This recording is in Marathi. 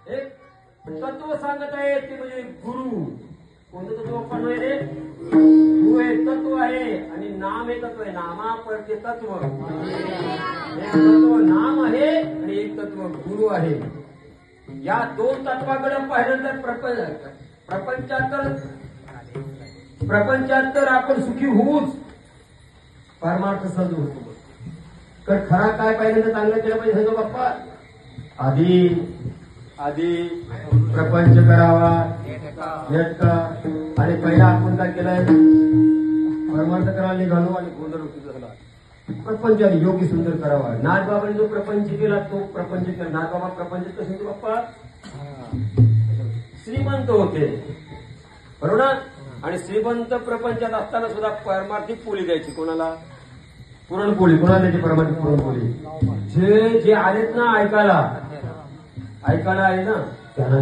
एक तत्व सांगत आहे ते म्हणजे गुरु. कोणतं तत्व आपण रे? गुरु हे तत्व आहे आणि नाम हे तत्व आहे. नामा पडते तत्व. एक तत्व नाम आहे आणि एक तत्व गुरु आहे. या दोन तत्वाकडे पाहिलं तर प्रपंचात तर आपण सुखी होऊच, परमार्थ सहज होतो. तर खरा काय पाहिजे तर चांगलं केलं पाहिजे सांगतो बाप्पा. आधी प्रपंच करावा नेटका आणि पहिला आपण काय केलंय परमार्थ करायला निघालो आणि गोंधळ होती झाला. प्रपंच आणि योग्य सुंदर करावा. नाथबाबांनी जो प्रपंच केला तो प्रपंच केला. नाथबाबा प्रपंच कसं होते बाप्पा? श्रीमंत होते बरोबर ना. आणि श्रीमंत प्रपंचात असताना सुद्धा परमार्थिक पोळी द्यायची. कोणाला? पुरणपोळी. कोणाला द्यायची परमार्थिक पुरणपोळी? जे आलेत ना ऐकायला आहे ना त्यांना